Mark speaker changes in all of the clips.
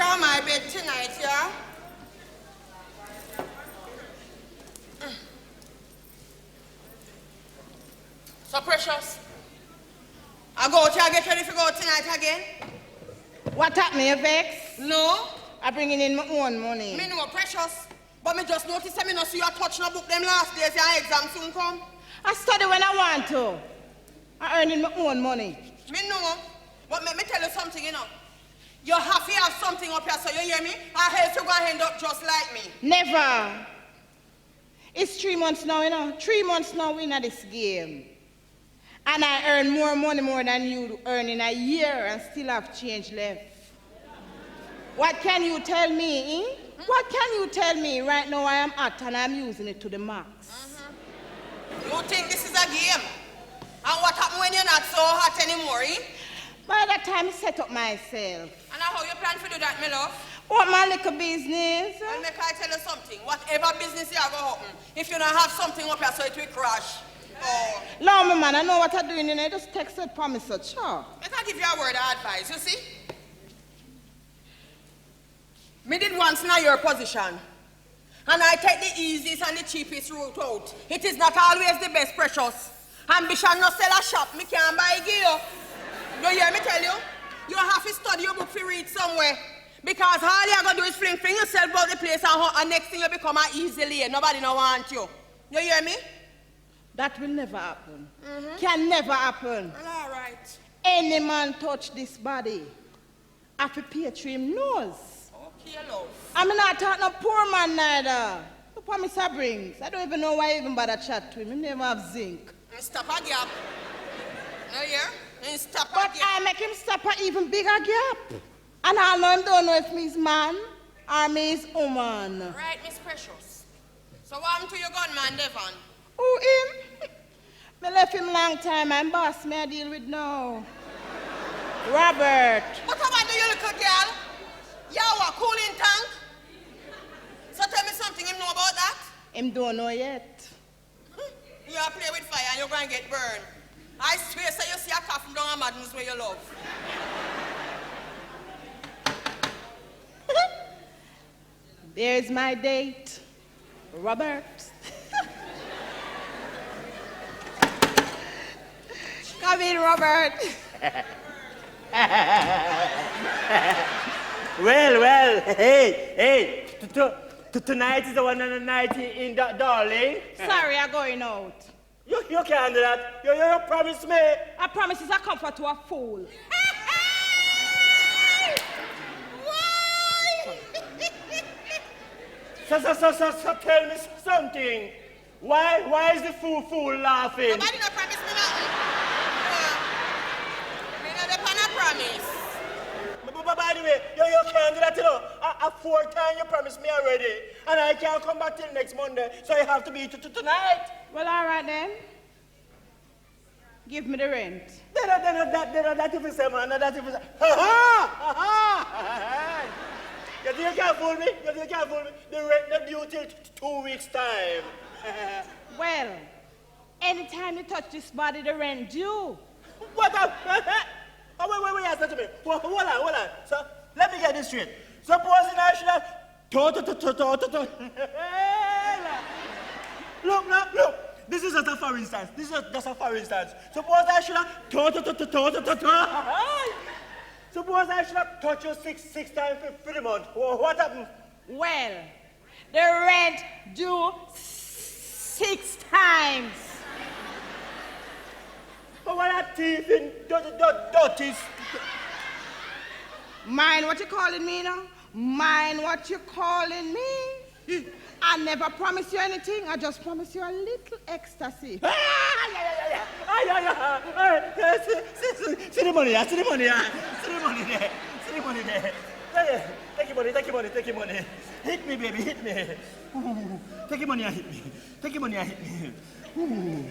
Speaker 1: on my bed tonight, yeah? So precious. I go out here, get ready to go out tonight again.
Speaker 2: What happened, you vex?
Speaker 1: No.
Speaker 2: I'm bringing in my own money.
Speaker 1: Me no precious. But me just notice that me no see you touch no book them last days, your exam soon come.
Speaker 2: I study when I want to. I'm earning my own money.
Speaker 1: Me know. But let me tell you something, you know. You have to have something up here, so you hear me? Or else you're going to end up just like me.
Speaker 2: Never. It's 3 months now, you know. 3 months now we in this game. And I earn more money more than you earn in a year and still have change left. What can you tell me, eh? What can you tell me? Right now I am hot and I'm using it to the max.
Speaker 1: You think this is a game? And what happens when you're not so hot anymore, eh?
Speaker 2: By that time I set up myself.
Speaker 1: And how you plan to do that, my love?
Speaker 2: What my little business?
Speaker 1: Well, make I tell you something. Whatever business you are going to open, if you don't have something up here so it will crash. Oh.
Speaker 2: No, my man, I know what I'm doing, and I just texted promise, so sure.
Speaker 1: I can give you a word of advice, you see? Me did once in your position. And I take the easiest and the cheapest route out. It is not always the best, precious. Ambition no sell a shop, me can't buy gear. You hear me tell you? You have to study your book to read somewhere. Because all you're going to do is fling yourself about the place and next thing you become an easy lay. Nobody no want you. You hear me?
Speaker 2: That will never happen. Can never happen.
Speaker 1: Well, all right.
Speaker 2: Any man touch this body, I have to pay to him nose.
Speaker 1: Okay, love.
Speaker 2: I'm not talking no poor man neither. The promise I brings. I don't even know why I even bother chat to him. He never have zinc.
Speaker 1: Stop a gap. You hear? Stop
Speaker 2: but
Speaker 1: a gap.
Speaker 2: I make him stop a even bigger gap. And I know him don't know if me's man or me's woman.
Speaker 1: Right, Miss Precious. So what happened to your gunman, Devon?
Speaker 2: Who him? Me left him long time and boss me I deal with now. Robert.
Speaker 1: What about the little girl? You a cooling tank? So tell me something, him know about that?
Speaker 2: Him don't know yet.
Speaker 1: You are play with fire and you're going to get burned. I swear, so you see a coffin down a madness where you love.
Speaker 2: There's my date, Robert. Come in, Robert.
Speaker 3: Well, hey, tonight is the one and the night in darling.
Speaker 2: Sorry, I'm going out.
Speaker 3: You can't do that. You promised me.
Speaker 2: I promise it's a comfort to a fool.
Speaker 3: So tell me something. Why is the fool laughing?
Speaker 1: Nobody no promise me nothing. Me no depend on promise.
Speaker 3: But by the way, you can't do that, you know. A 4 times you promised me already. And I can't come back till next Monday. So you have to be tonight.
Speaker 2: Well, all right then. Give me the rent.
Speaker 3: That if it's a man, that if it's a... Ha! You can't fool me. You can't fool me. The rent not due till 2 weeks' time.
Speaker 2: Well, anytime you touch this body, the rent due.
Speaker 3: What the... Oh, wait, answer to me. Hold on. So, let me get this straight. Supposing I should have... Look. This is just a for instance. Suppose I should have... Suppose I should have touched you six times for the month. What happened?
Speaker 2: Well, the rent due 6 times.
Speaker 3: But what a thief in dirty...
Speaker 2: Mind what you calling me now? Mind what you calling me? I never promise you anything. I just promise you a little ecstasy.
Speaker 3: Yeah. See the money there. Take your money. Hit me, baby, hit me. Ooh. Take your money and hit me. Ooh.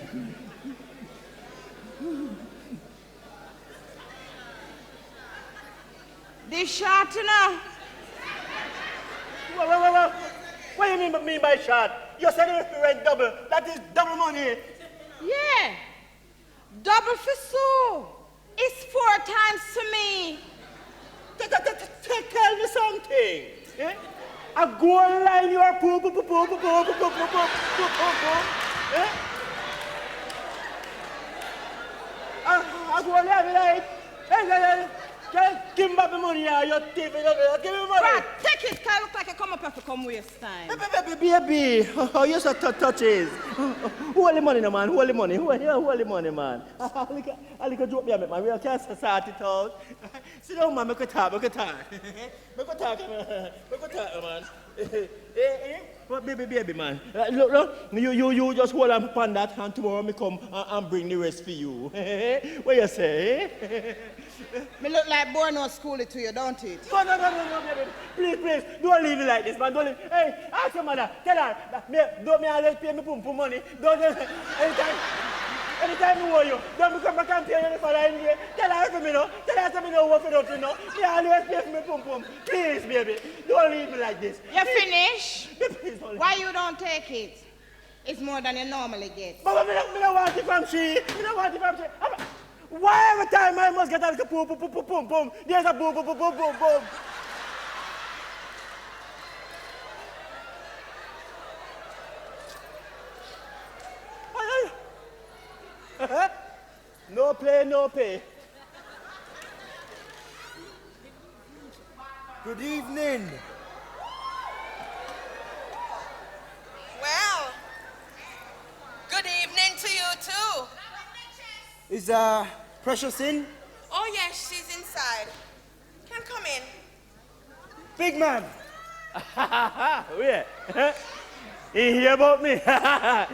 Speaker 2: This shot, you know.
Speaker 3: Well. What do you mean by short? You said you rent double. That is double money.
Speaker 2: Yeah. Double for Sue. It's 4 times to me.
Speaker 3: Tell me something. Eh? A goal line, you are poop. Eh? A goal line, right? Hey, give me back the money, you thief. Give me money.
Speaker 2: Brad, take it, can look like you come up here to come waste time.
Speaker 3: Baby, oh, you're so touches. Hold the money, no, man. Hold the money. Hold the money, man. I like a joke, man. We can't start it out. Sit down, man. Make a talk, man. But baby, man. Look, you just hold on that, and tomorrow me come and bring the rest for you. What you say?
Speaker 2: Me look like born on school to you, don't it?
Speaker 3: No, baby. Please, don't leave me like this, man. Don't leave. Hey, ask your mother. Tell her. Don't me always pay me pum money. Don't anytime you want you. Don't become a campaign for the India. Tell her to me no. Tell her to me no what for don't know. Me always pay me pum. Please, baby. Don't leave me like this.
Speaker 2: You finish?
Speaker 3: Please, don't leave.
Speaker 2: Why you don't take it? It's more than you normally get.
Speaker 3: But me don't want it from she. Me don't want it from she. Why every time I must get a little pum? There's a boom. No play, no pay.
Speaker 4: Good evening.
Speaker 1: Well, good evening to you too.
Speaker 4: Is Precious in?
Speaker 1: Oh yes, she's inside. Can come in.
Speaker 4: Big man.
Speaker 3: Wait. He hear about me? Yeah.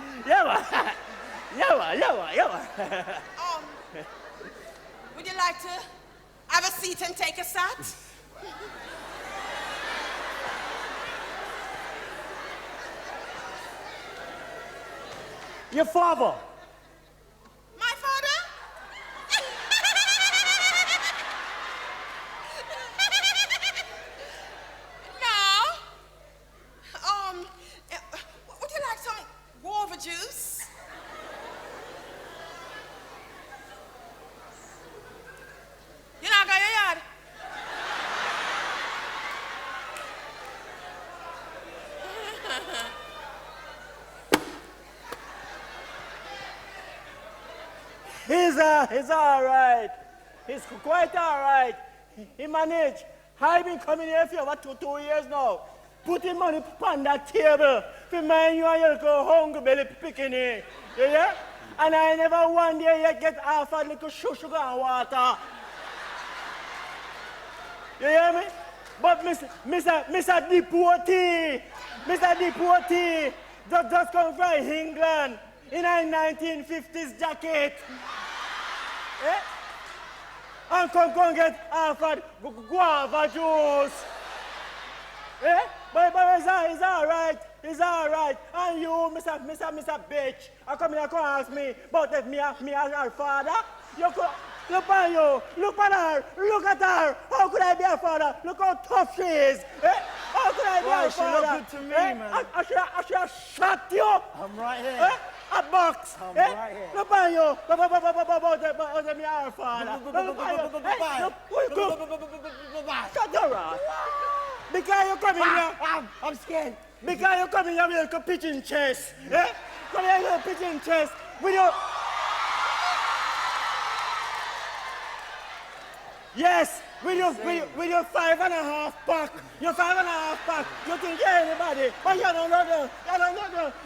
Speaker 1: Would you like to have a seat and take a sat?
Speaker 3: Your father.
Speaker 1: My father? No. Would you like some guava juice? You not got your yard?
Speaker 3: He's all right. He's quite all right. He managed. I've been coming here for over two years now. Putting money on that table for mind you and your little hungry belly picking in. You hear? And I never one day yet get half a little sugar and water. You hear me? But Mr. Deportee, just come from England in a 1950s jacket. Eh? And come get half a guava juice. Eh? But it's all right. It's all right. And you, Mr. Bitch, I come here and ask me about if me as her father. You could, look at you. Look at her. Look at her. How could I be her father? Look how tough she is. Eh? How could I be her father?
Speaker 4: She look good to me, man.
Speaker 3: I should have shot you.
Speaker 4: I'm right here.
Speaker 3: Eh? A box.
Speaker 4: I'm right here.
Speaker 3: Look at you. About me her father. Shut your ass. Because you come in here.
Speaker 4: I'm scared.
Speaker 3: Because you come in here with a pigeon chest. Eh? Come here with a pigeon chest. With your... Yes, with your 5.5 pack. Your 5.5 pack. You think you're anybody, but you don't know.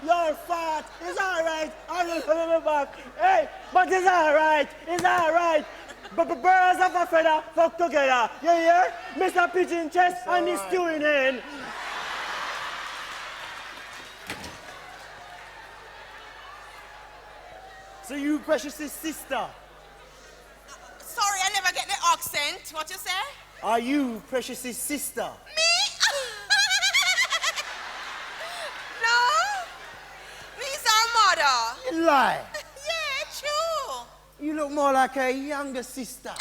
Speaker 3: You're fat. It's all right. I will come in back. Hey, but it's all right. It's all right. But the birds of a feather fuck together. You hear? Mr. Pigeon Chest and the stewing in.
Speaker 4: So you Precious's sister?
Speaker 1: Sorry, I never get the accent. What you say?
Speaker 4: Are you Precious's sister?
Speaker 1: Me? No. Me's our mother.
Speaker 4: You lie.
Speaker 1: Yeah, true.
Speaker 4: You look more like a younger sister.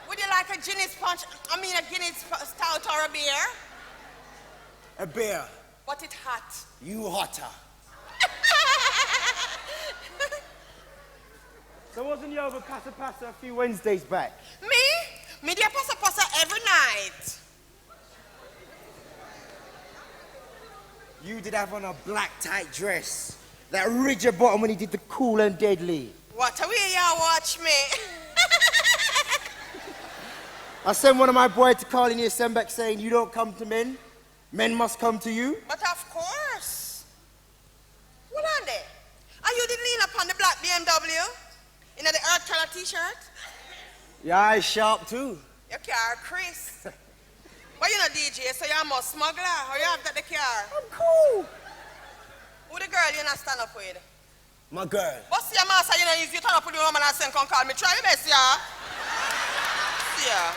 Speaker 1: Would you like a Guinness punch? I mean a Guinness stout or a beer?
Speaker 4: A bear.
Speaker 1: But it hot.
Speaker 4: You hotter. So wasn't you over Passa Passa a few Wednesdays back?
Speaker 1: Me? Me dey Passa Passa every night.
Speaker 4: You did have on a black tight dress. That rigid bottom when he did the Cool and Deadly.
Speaker 1: What a way you watch me.
Speaker 4: I sent one of my boys to call in here, send back saying, you don't come to men, men must come to you.
Speaker 1: But of course. Hold on there. Are you the lean up on the black BMW? In the earth color t-shirt?
Speaker 4: Your eyes sharp too.
Speaker 1: Your car, Chris. But you know DJ, so you're more smuggler, or you have got the car?
Speaker 4: I'm cool.
Speaker 1: Who the girl you not stand up with?
Speaker 4: My girl.
Speaker 1: What's your master, you know, if you turn up with the woman and say, come call me, try your best, yeah? Yeah.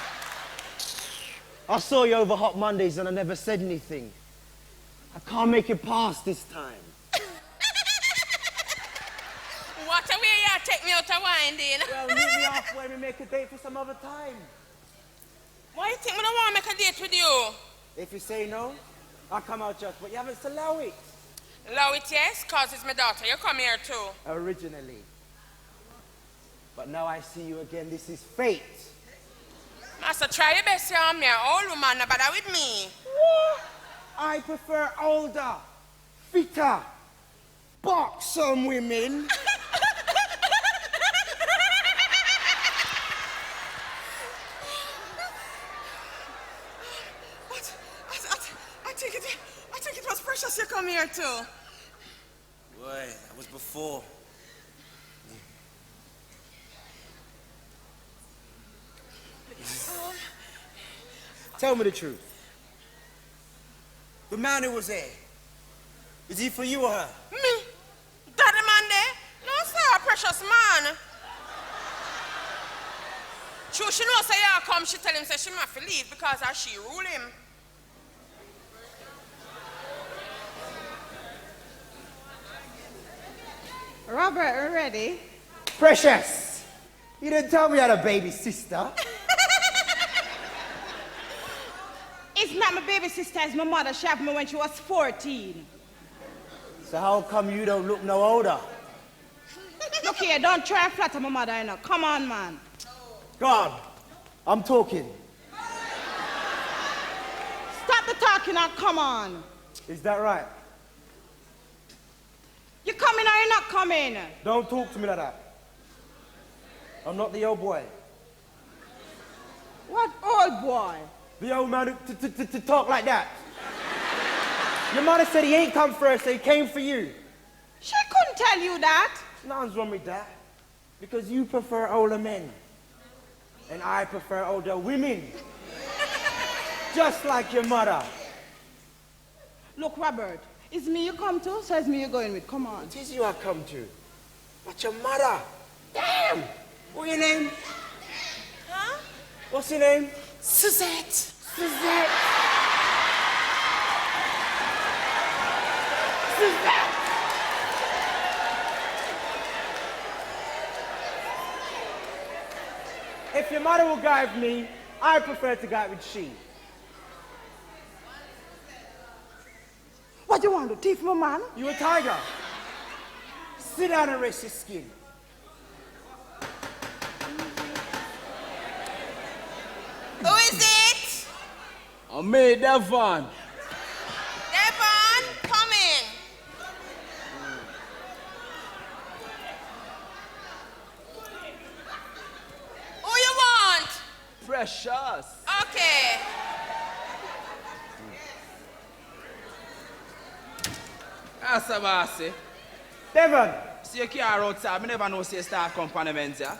Speaker 4: I saw you over Hot Mondays and I never said anything. I can't make it past this time.
Speaker 1: What a way you take me out of winding.
Speaker 4: Well, meet me halfway and we make a date for some other time.
Speaker 1: Why you think I don't want to make a date with you?
Speaker 4: If you say no, I'll come out just, but you haven't to allow it.
Speaker 1: Allow it, yes, because it's my daughter. You come here too.
Speaker 4: Originally. But now I see you again, this is fate.
Speaker 1: Master, try your best here on me. Old woman, not bother with me.
Speaker 4: What? I prefer older, fitter, buxom women.
Speaker 1: I think it was precious you come here too.
Speaker 4: Boy, that was before. Tell me the truth. The man who was there, is he for you or her?
Speaker 1: Me? That the man there? No, sir, precious man. True, she knows say yeah come, she tell him say she must leave because as she rule him.
Speaker 2: Robert, are you ready?
Speaker 4: Precious! You didn't tell me I had a baby sister.
Speaker 2: It's not my baby sister, it's my mother. She had me when she was 14.
Speaker 4: So how come you don't look no older?
Speaker 2: Look here, don't try and flatter my mother, you know. Come on, man.
Speaker 4: God, I'm talking.
Speaker 2: Stop the talking and come on.
Speaker 4: Is that right?
Speaker 2: You coming or you not coming?
Speaker 4: Don't talk to me like that. I'm not the old boy.
Speaker 2: What old boy?
Speaker 4: The old man to talk like that. Your mother said he ain't come first, so he came for you.
Speaker 2: She couldn't tell you that.
Speaker 4: Nothing's wrong with that. Because you prefer older men. And I prefer older women. Just like your mother.
Speaker 2: Look, Robert, it's me you come to, so it's me you're going with. Come on.
Speaker 4: It is you I come to. But your mother. Damn! What's your name?
Speaker 1: Huh?
Speaker 4: What's your name?
Speaker 1: Suzette.
Speaker 4: Suzette. Suzette. If your mother will guide me, I prefer to guide with she.
Speaker 2: What do you want to thief my man?
Speaker 4: You a tiger. Sit down and rest your skin.
Speaker 1: Who is it?
Speaker 5: I'm me, Devon.
Speaker 1: Devon, come in. Who you want?
Speaker 5: Precious.
Speaker 1: Okay.
Speaker 5: Passa Passa.
Speaker 4: Devon.
Speaker 5: See your car outside. I never know say start company, yeah.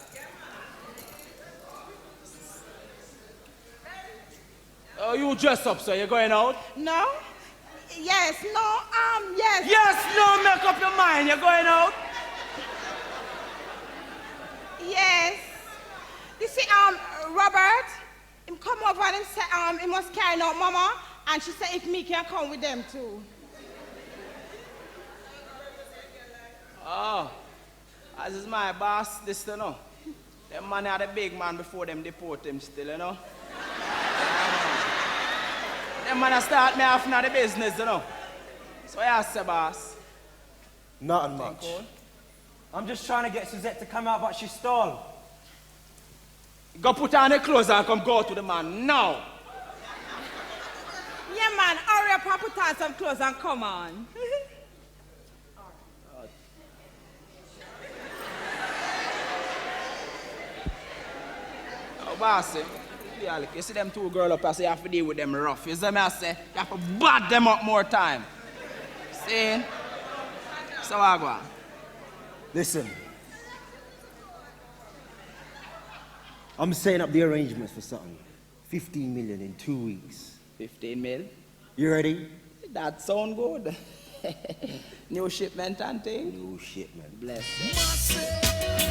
Speaker 5: Oh, you dress up, so you're going out?
Speaker 2: No? Yes, no, yes.
Speaker 5: Yes, no, make up your mind. You're going out?
Speaker 2: Yes. You see, Robert, him come over and him say, he must carry out Mama, and she said if me can come with them too.
Speaker 5: Oh, as is my boss, this, you know. Them man are the big man before them deport him still, you know. Them man start me off now the business, you know. So I say, boss.
Speaker 4: Nothing much.
Speaker 5: Cool?
Speaker 4: I'm just trying to get Suzette to come out, but she stalled.
Speaker 5: Go put on the clothes and come go to the man now.
Speaker 2: Yeah, man, hurry up and put on some clothes and come on.
Speaker 5: Oh, bossy. Yeah, look, you see them two girls up here, so you have to deal with them rough. You see me, I say? You have to bad them up more time. See? So I go on.
Speaker 4: Listen. I'm setting up the arrangements for something. 15 million in 2 weeks.
Speaker 5: 15 mil.
Speaker 4: You ready?
Speaker 5: That sound good. New shipment and thing.
Speaker 4: New shipment.
Speaker 5: Bless you.